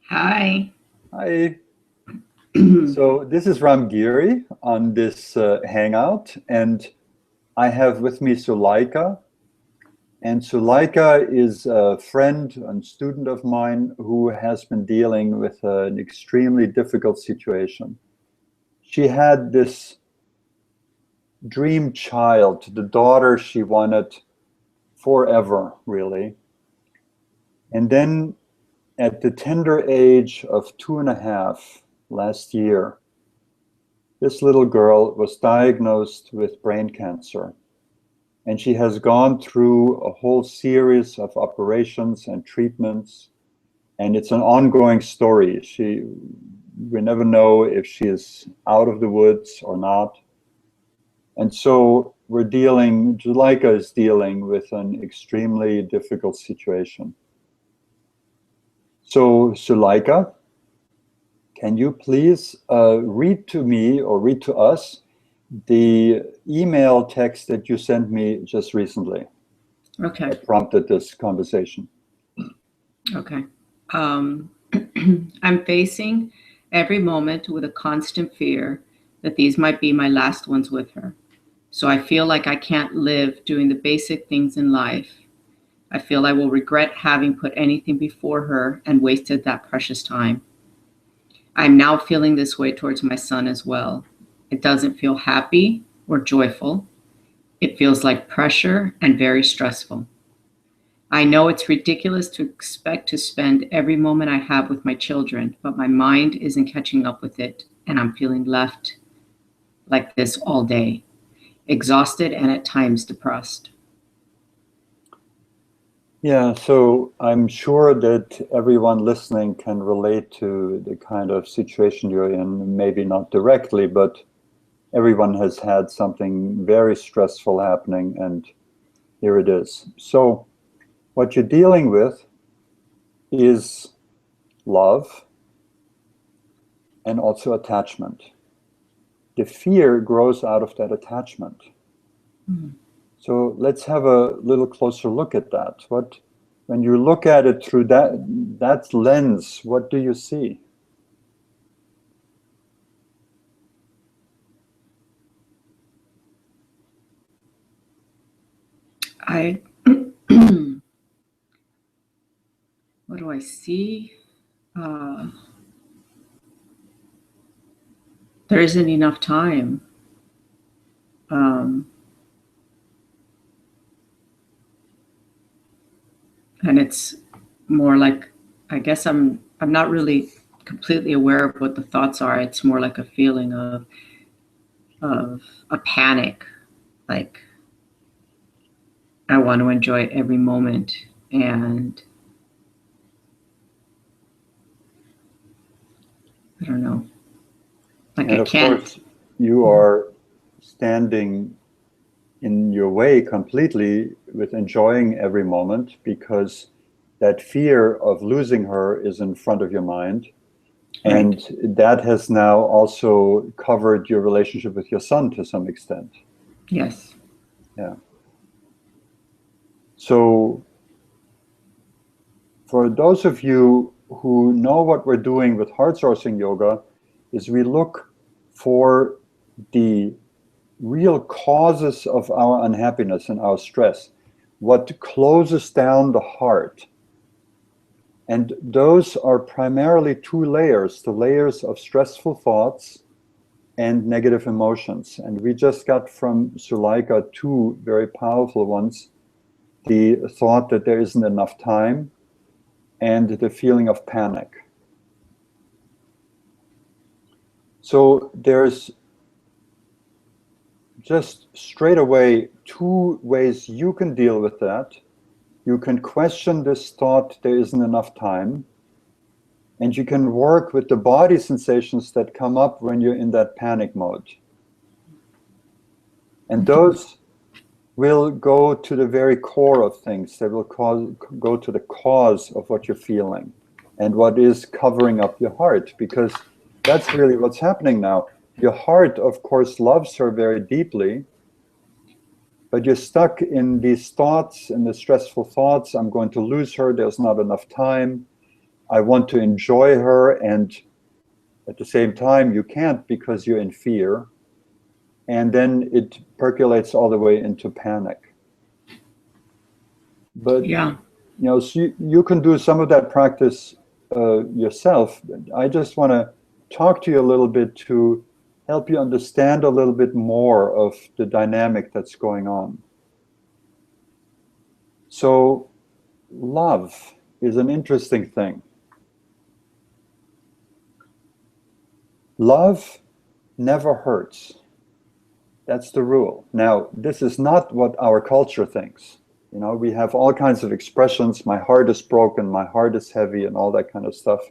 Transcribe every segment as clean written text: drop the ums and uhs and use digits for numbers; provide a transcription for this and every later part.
Hi. Hi. So this is Ramgiri on this hangout, and I have with me Zuleika. And Zuleika is a friend and student of mine who has been dealing with an extremely difficult situation. She had this dream child, the daughter she wanted forever, really. And then at the tender age of 2.5 last year, this little girl was diagnosed with brain cancer, and she has gone through a whole series of operations and treatments, and it's an ongoing story. We never know if she is out of the woods or not. And so Zuleika is dealing with an extremely difficult situation. So Zuleika, can you please read to me or read to us the email text that you sent me just recently? Okay. That prompted this conversation. Okay. I'm facing every moment with a constant fear that these might be my last ones with her. So I feel like I can't live doing the basic things in life. I feel I will regret having put anything before her and wasted that precious time. I'm now feeling this way towards my son as well. It doesn't feel happy or joyful. It feels like pressure and very stressful. I know it's ridiculous to expect to spend every moment I have with my children, but my mind isn't catching up with it, and I'm feeling left like this all day, exhausted and at times depressed. Yeah, so I'm sure that everyone listening can relate to the kind of situation you're in, maybe not directly, but everyone has had something very stressful happening, and here it is. So what you're dealing with is love and also attachment. The fear grows out of that attachment. Mm. So let's have a little closer look at that. When you look at it through that lens, what do you see? I, what do I see? Uh, there isn't enough time. Um, and it's more like, I guess I'm not really completely aware of what the thoughts are. It's more like a feeling of a panic, like I want to enjoy every moment, and I don't know, like And I of can't. course, you are standing in your way completely with enjoying every moment because that fear of losing her is in front of your mind. Right. And that has now also covered your relationship with your son to some extent. Yes. Yeah. So for those of you who know what we're doing with heart sourcing yoga, is we look for the real causes of our unhappiness and our stress, what closes down the heart. And those are primarily two layers, the layers of stressful thoughts and negative emotions. And we just got from Zuleika two very powerful ones, the thought that there isn't enough time and the feeling of panic. So there's just straight away two ways you can deal with that. You can question this thought, there isn't enough time, and you can work with the body sensations that come up when you're in that panic mode. And those will go to the very core of things. They will go to the cause of what you're feeling and what is covering up your heart, because that's really what's happening now. Your heart, of course, loves her very deeply, but you're stuck in these thoughts and the stressful thoughts. I'm going to lose her. There's not enough time. I want to enjoy her, and at the same time you can't because you're in fear, and then it percolates all the way into panic. But Yeah. so you can do some of that practice yourself. I just want to talk to you a little bit to help you understand a little bit more of the dynamic that's going on. So love is an interesting thing. Love never hurts. That's the rule. Now, this is not what our culture thinks. We have all kinds of expressions, my heart is broken, my heart is heavy, and all that kind of stuff.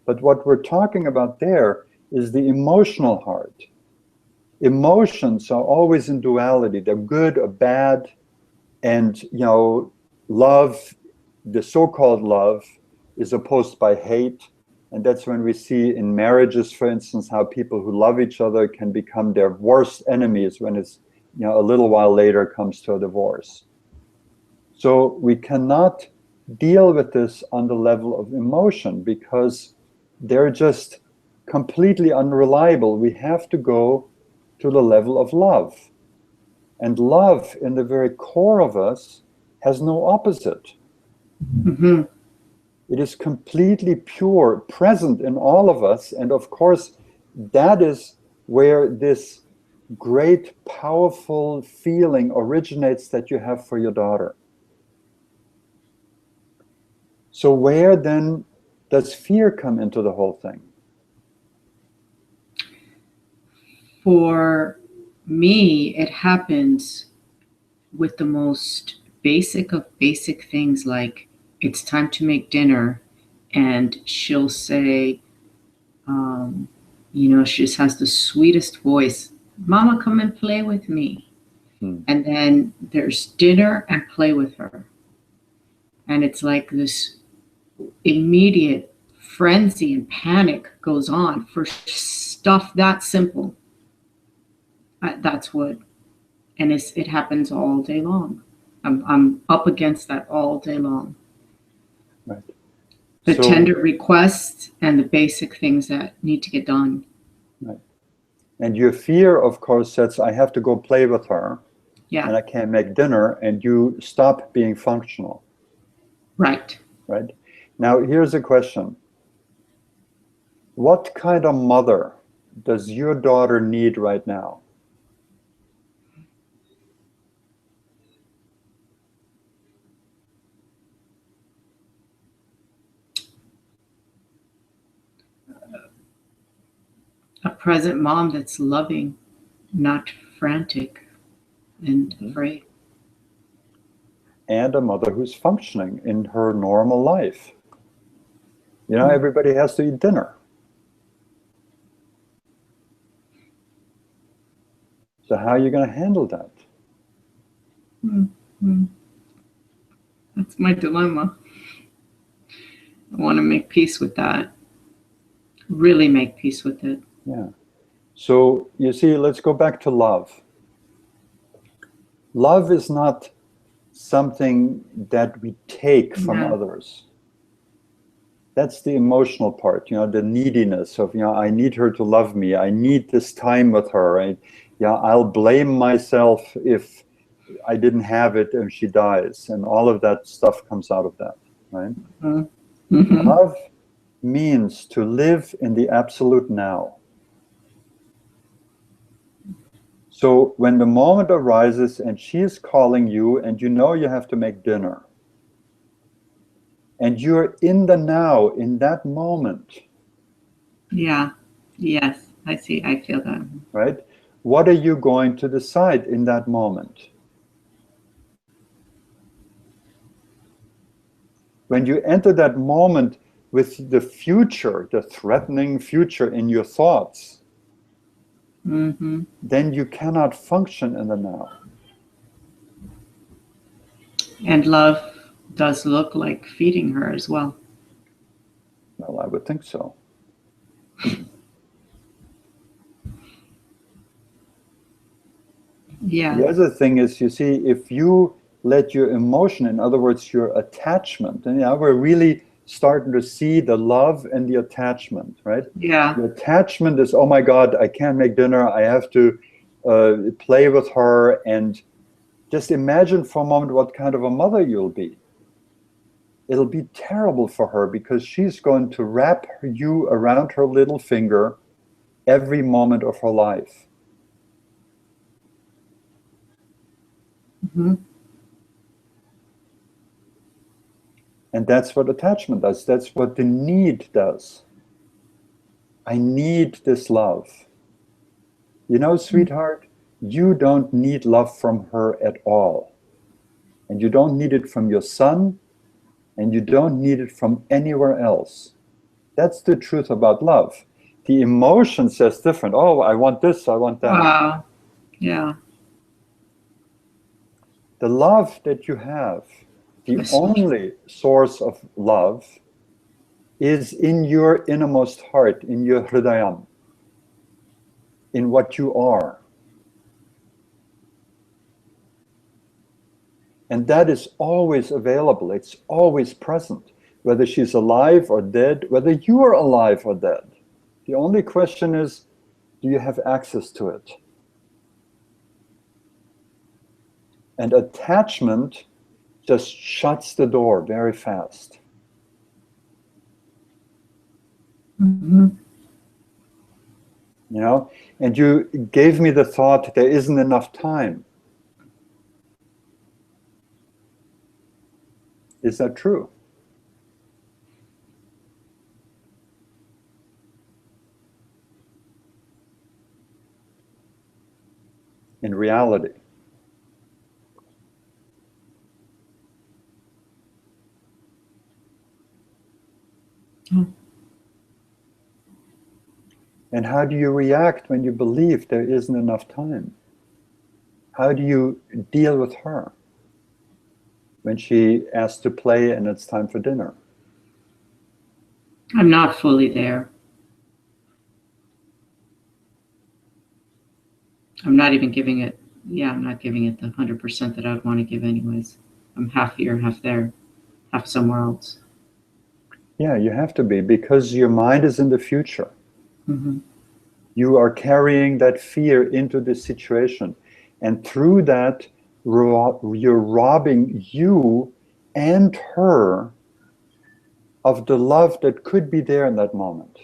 But what we're talking about there is the emotional heart. Emotions are always in duality. They're good or bad. And, love, the so-called love, is opposed by hate. And that's when we see in marriages, for instance, how people who love each other can become their worst enemies when it's, a little while later comes to a divorce. So we cannot deal with this on the level of emotion because they're just completely unreliable. We have to go to the level of love. And love in the very core of us has no opposite. Mm-hmm. It is completely pure, present in all of us. And of course, that is where this great, powerful feeling originates that you have for your daughter. So where then does fear come into the whole thing? For me, it happens with the most basic of basic things, like it's time to make dinner, and she'll say, she just has the sweetest voice, Mama, come and play with me. And then there's dinner and play with her. And it's like this immediate frenzy and panic goes on for stuff that simple. That's what, and it happens all day long. I'm up against that all day long. Right. The tender requests and the basic things that need to get done. Right. And your fear, of course, says, I have to go play with her. Yeah. And I can't make dinner, and you stop being functional. Right. Right. Now, here's a question. What kind of mother does your daughter need right now? A present mom that's loving, not frantic and afraid. And a mother who's functioning in her normal life. Everybody has to eat dinner. So how are you going to handle that? That's my dilemma. I want to make peace with that. Really make peace with it. Yeah. So you see, let's go back to love. Love is not something that we take from others. That's the emotional part, the neediness of, I need her to love me. I need this time with her. I'll blame myself if I didn't have it and she dies. And all of that stuff comes out of that, right? Mm-hmm. Love means to live in the absolute now. So when the moment arises and she is calling you and you have to make dinner, and you're in the now, in that moment. Yeah. Yes, I see. I feel that. Right? What are you going to decide in that moment? When you enter that moment with the future, the threatening future in your thoughts, then you cannot function in the now. And love does look like feeding her as well. Well, I would think so. Yeah. The other thing is, you see, if you let your emotion, in other words, your attachment, and we're really starting to see the love and the attachment, right? Yeah. The attachment is, oh my God, I can't make dinner. I have to play with her. And just imagine for a moment what kind of a mother you'll be. It'll be terrible for her because she's going to wrap you around her little finger every moment of her life. Mm-hmm. And that's what attachment does. That's what the need does. I need this love. You know, sweetheart, you don't need love from her at all. And you don't need it from your son, and you don't need it from anywhere else. That's the truth about love. The emotion says different. Oh, I want this, I want that. Wow. Yeah. The love that you have, the only source of love, is in your innermost heart, in your hridayam, in what you are. And that is always available. It's always present, whether she's alive or dead, whether you are alive or dead. The only question is, do you have access to it? And attachment just shuts the door very fast. Mm-hmm. You know, and you gave me the thought there isn't enough time. Is that true? In reality. Mm. And how do you react when you believe there isn't enough time? How do you deal with her when she asks to play and it's time for dinner? I'm not fully there. I'm not even giving it, I'm not giving it the 100% that I'd want to give anyways. I'm half here, half there, half somewhere else. Yeah, you have to be, because your mind is in the future. Mm-hmm. You are carrying that fear into this situation. And through that, you're robbing you and her of the love that could be there in that moment.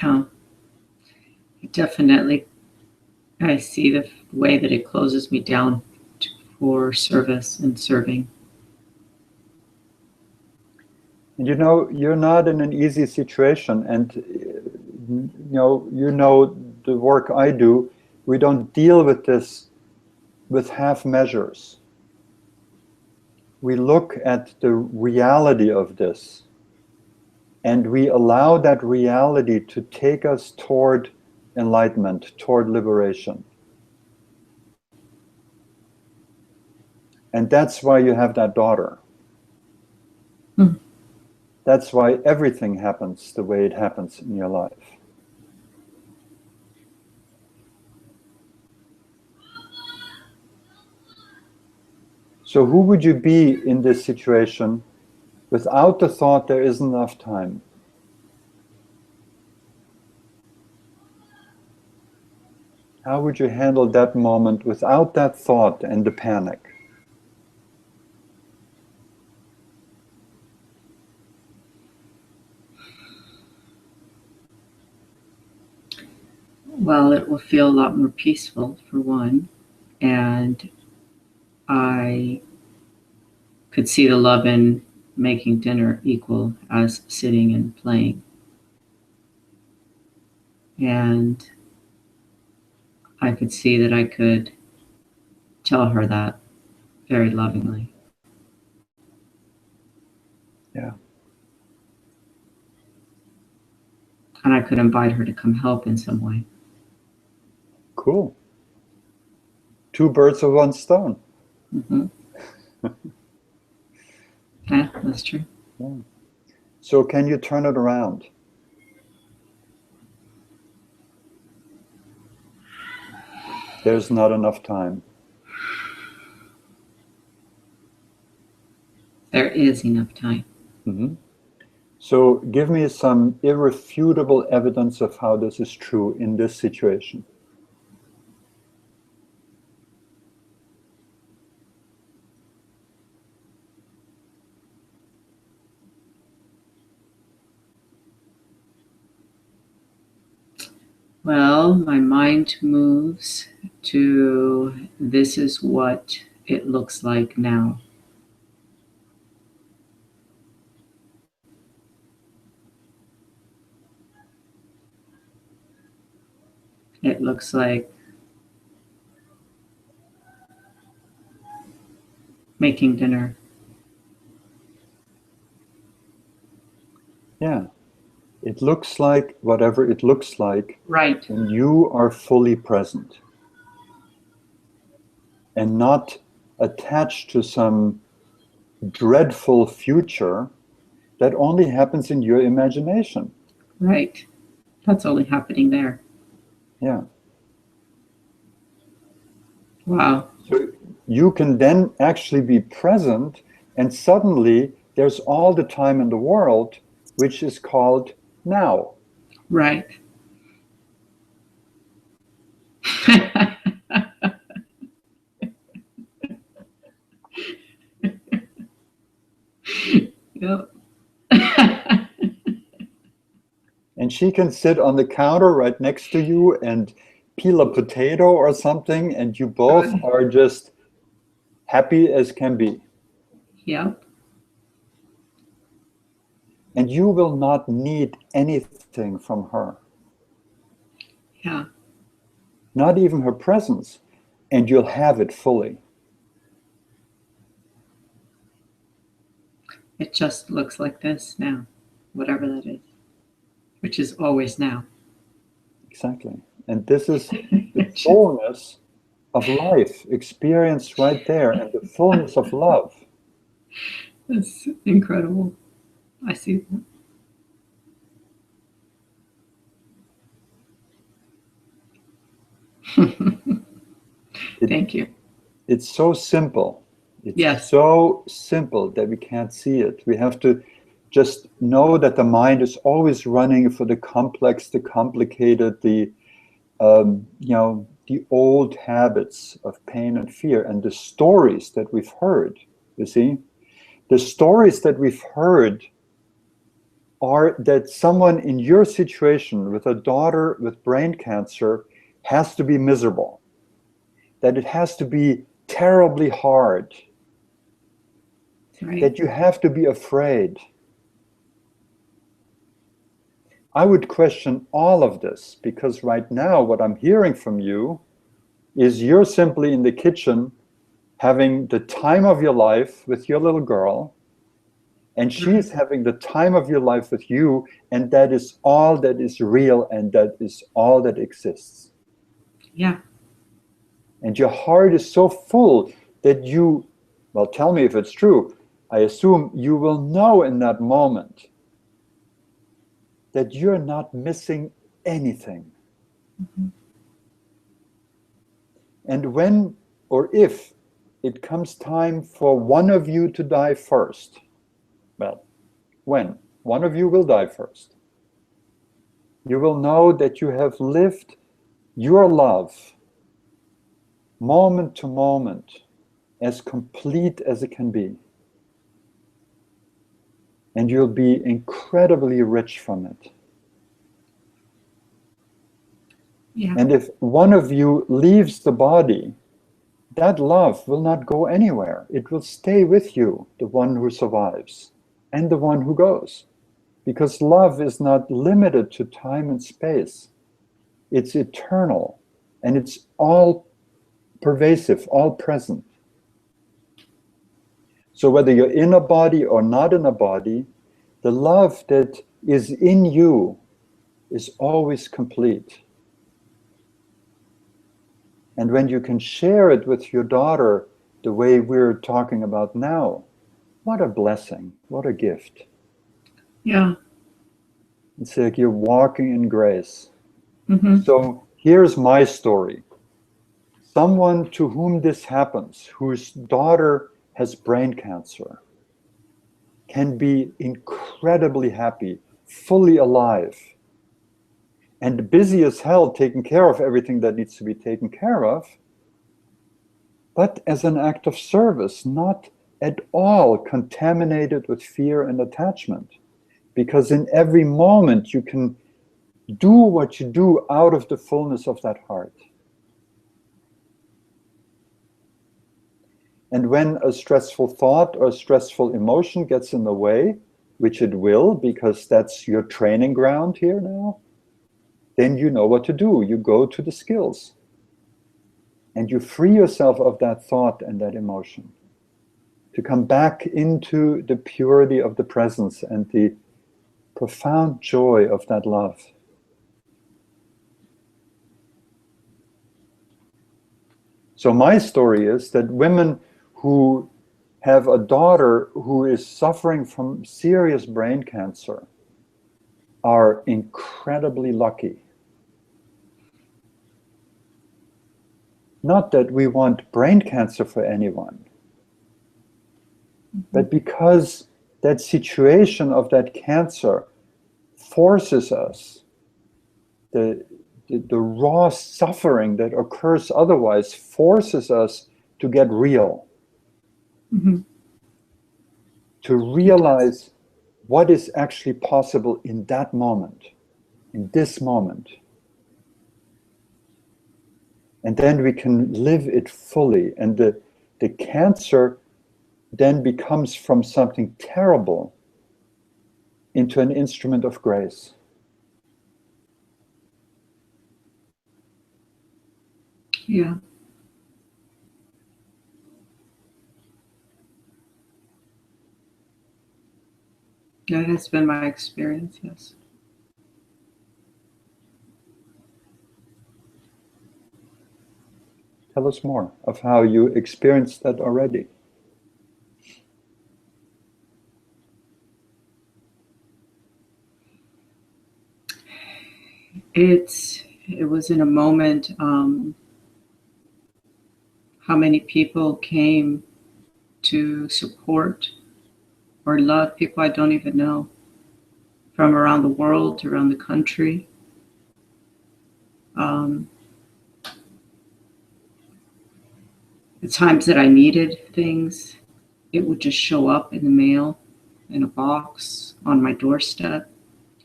Yeah, definitely. I see the way that it closes me down for service and serving. And you know, you're not in an easy situation. And you know the work I do, we don't deal with this with half measures. We look at the reality of this, and we allow that reality to take us toward enlightenment, toward liberation. And that's why you have that daughter. Mm. That's why everything happens the way it happens in your life. So who would you be in this situation without the thought there isn't enough time? How would you handle that moment without that thought and the panic? Well, it will feel a lot more peaceful, for one. And I could see the love in making dinner equal as sitting and playing. And I could see that I could tell her that very lovingly. Yeah. And I could invite her to come help in some way. Cool. Two birds with one stone. Mm-hmm. Yeah, that's true. Yeah. So can you turn it around? There's not enough time. There is enough time. Mm-hmm. So give me some irrefutable evidence of how this is true in this situation. Well, my mind moves to this is what it looks like now. It looks like making dinner. Yeah. It looks like whatever it looks like, Right. and you are fully present and not attached to some dreadful future that only happens in your imagination. Right. That's only happening there. Yeah. Wow. So you can then actually be present, and suddenly there's all the time in the world, which is called now. Right. Yep. And she can sit on the counter right next to you and peel a potato or something, and you both are just happy as can be. Yep. And you will not need anything from her, Yeah. not even her presence, and you'll have it fully. It just looks like this now, whatever that is, which is always now. Exactly. And this is the fullness of life experienced right there, and the fullness of love. That's incredible. I see that. Thank you. It's so simple. It's Yes. so simple that we can't see it. We have to just know that the mind is always running for the complex, the complicated, the the old habits of pain and fear, and the stories that we've heard. You see, the stories that we've heard are that someone in your situation with a daughter with brain cancer has to be miserable, that it has to be terribly hard, Right. that you have to be afraid. I would question all of this, because right now what I'm hearing from you is you're simply in the kitchen having the time of your life with your little girl, and she's having the time of your life with you, and that is all that is real, and that is all that exists. Yeah. And your heart is so full that you, well, tell me if it's true, I assume you will know in that moment that you're not missing anything. Mm-hmm. And when or if it comes time for one of you to die first, well, when one of you will die first, you will know that you have lived your love moment to moment as complete as it can be. And you'll be incredibly rich from it. Yeah. And if one of you leaves the body, that love will not go anywhere. It will stay with you, the one who survives and the one who goes. Because love is not limited to time and space. It's eternal, and it's all pervasive, all present. So whether you're in a body or not in a body, the love that is in you is always complete. And when you can share it with your daughter the way we're talking about now, what a blessing, what a gift. Yeah. It's like you're walking in grace. Mm-hmm. So here's my story. Someone to whom this happens, whose daughter has brain cancer, can be incredibly happy, fully alive, and busy as hell taking care of everything that needs to be taken care of, but as an act of service, not at all contaminated with fear and attachment. Because in every moment you can do what you do out of the fullness of that heart. And when a stressful thought or a stressful emotion gets in the way, which it will, because that's your training ground here now, then you know what to do. You go to the skills and you free yourself of that thought and that emotion to come back into the purity of the presence and the profound joy of that love. So my story is that women who have a daughter who is suffering from serious brain cancer are incredibly lucky. Not that we want brain cancer for anyone, but because that situation of that cancer forces us, the raw suffering that occurs otherwise forces us to get real, Mm-hmm. to realize what is actually possible in that moment, in this moment. And then we can live it fully. And the cancer then becomes from something terrible into an instrument of grace. Yeah. That has been my experience, yes. Tell us more of how you experienced that already. It was in a moment, how many people came to support or love people I don't even know from around the world, around the country. Um, the times that I needed things, it would just show up in the mail, in a box, on my doorstep,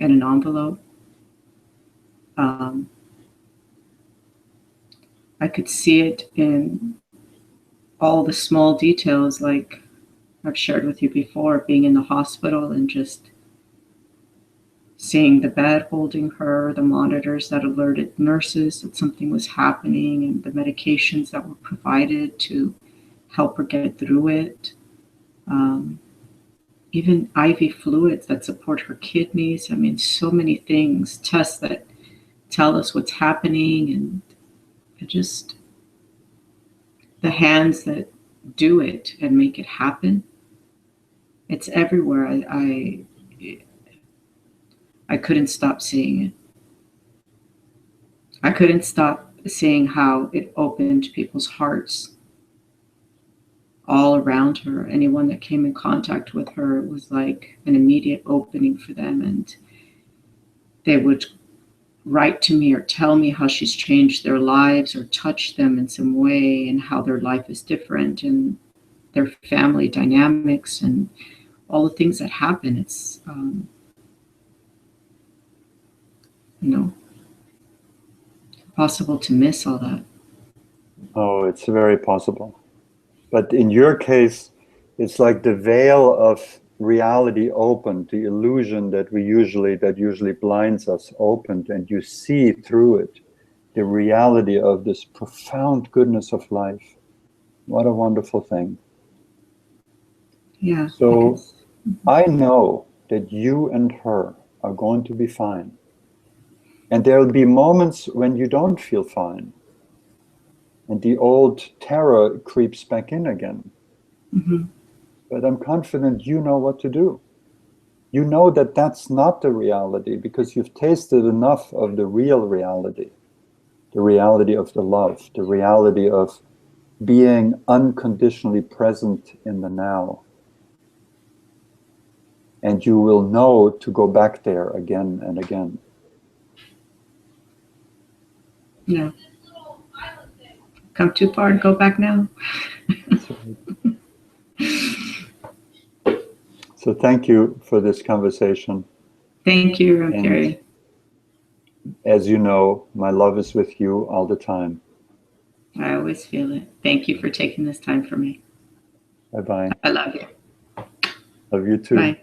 in an envelope. Um, I could see it in all the small details, like I've shared with you before, being in the hospital and just seeing the bed holding her, the monitors that alerted nurses that something was happening, and the medications that were provided to help her get through it. Um, Even IV fluids that support her kidneys. I mean, so many things, tests that tell us what's happening, and just the hands that do it and make it happen. It's everywhere. I couldn't stop seeing it. I couldn't stop seeing how it opened people's hearts all around her. Anyone that came in contact with her, it was like an immediate opening for them, and they would write to me or tell me how she's changed their lives or touched them in some way, and how their life is different and their family dynamics and all the things that happen. It's you know possible to miss all that. Oh, it's very possible. But in your case, it's like the veil of reality opened, the illusion that usually blinds us opened, and you see through it the reality of this profound goodness of life. What a wonderful thing. Yeah, So because I know that you and her are going to be fine. And there will be moments when you don't feel fine. And the old terror creeps back in again. mm-hmm. But I'm confident you know what to do. you know that that's not the reality because you've tasted enough of the real reality, the reality of the love, the reality of being unconditionally present in the now. And you will know to go back there again and again. Yeah. Come too far to go back now. So thank you for this conversation. Thank you, Ramgiri. As you know, my love is with you all the time. I always feel it. Thank you for taking this time for me. Bye-bye. I love you. Love you too. Bye.